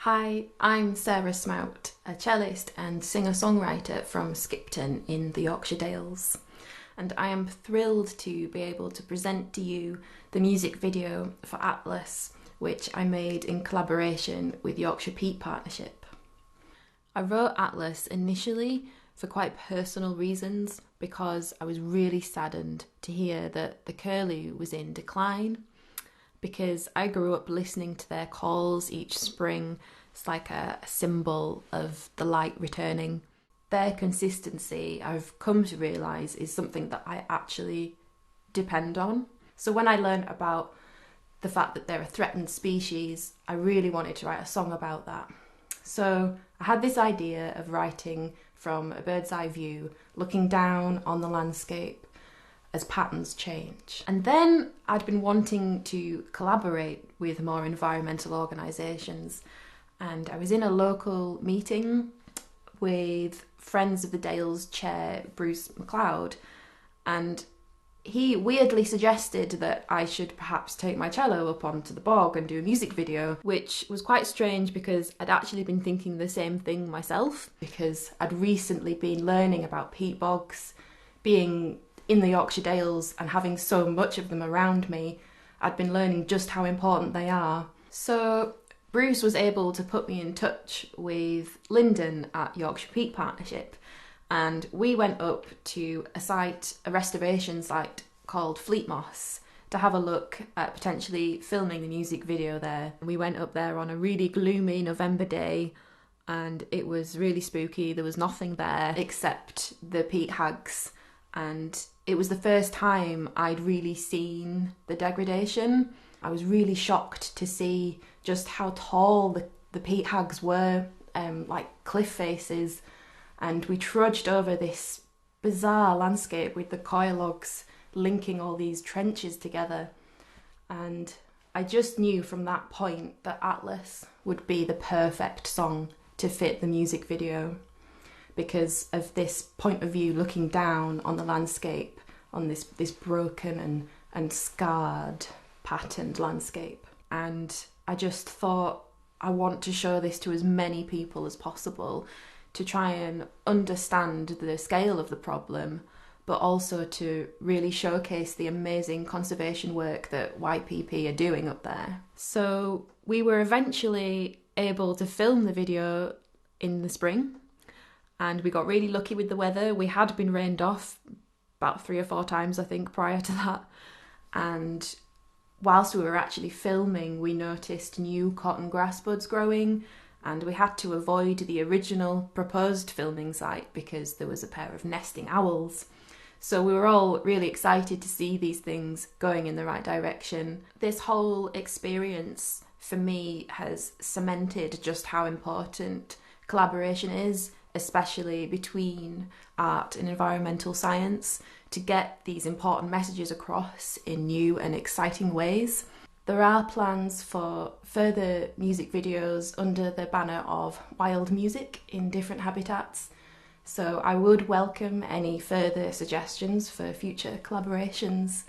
Hi, I'm Sarah Smout, a cellist and singer-songwriter from Skipton in the Yorkshire Dales, and I am thrilled to be able to present to you the music video for Atlas, which I made in collaboration with Yorkshire Peat Partnership. I wrote Atlas initially for quite personal reasons because I was really saddened to hear that the curlew was in decline, because I grew up listening to their calls each spring. It's like a symbol of the light returning. Their consistency, I've come to realise, is something that I actually depend on. So when I learned about the fact that they're a threatened species, I really wanted to write a song about that. So I had this idea of writing from a bird's eye view, looking down on the landscape as patterns change. And then I'd been wanting to collaborate with more environmental organisations, and I was in a local meeting with Friends of the Dales chair Bruce MacLeod, and he weirdly suggested that I should perhaps take my cello up onto the bog and do a music video, which was quite strange because I'd actually been thinking the same thing myself, because I'd recently been learning about peat bogs. Being in the Yorkshire Dales and having so much of them around me, I'd been learning just how important they are. So Bruce was able to put me in touch with Lyndon at Yorkshire Peat Partnership, and we went up to a restoration site called Fleet Moss to have a look at potentially filming the music video there. We went up there on a really gloomy November day, and it was really spooky. There was nothing there except the peat hags, and it was the first time I'd really seen the degradation. I was really shocked to see just how tall the peat hags were, like cliff faces, and we trudged over this bizarre landscape with the coir logs linking all these trenches together, and I just knew from that point that Atlas would be the perfect song to fit the music video, because of this point of view looking down on the landscape, on this broken and scarred, patterned landscape. And I just thought, I want to show this to as many people as possible to try and understand the scale of the problem, but also to really showcase the amazing conservation work that YPP are doing up there. So we were eventually able to film the video in the spring, and we got really lucky with the weather. We had been rained off about 3 or 4 times, I think, prior to that. And whilst we were actually filming, we noticed new cotton grass buds growing, and we had to avoid the original proposed filming site because there was a pair of nesting owls. So we were all really excited to see these things going in the right direction. This whole experience for me has cemented just how important collaboration is, especially between art and environmental science, to get these important messages across in new and exciting ways. There are plans for further music videos under the banner of wild music in different habitats, so I would welcome any further suggestions for future collaborations.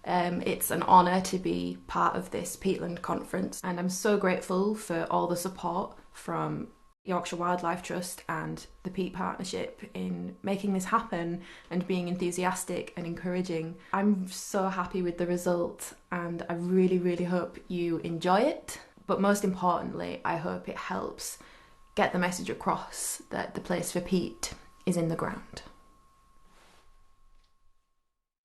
It's an honour to be part of this Peatland conference, and I'm so grateful for all the support from Yorkshire Wildlife Trust and the Peat Partnership in making this happen and being enthusiastic and encouraging. I'm so happy with the result, and I really, really hope you enjoy it. But most importantly, I hope it helps get the message across that the place for peat is in the ground.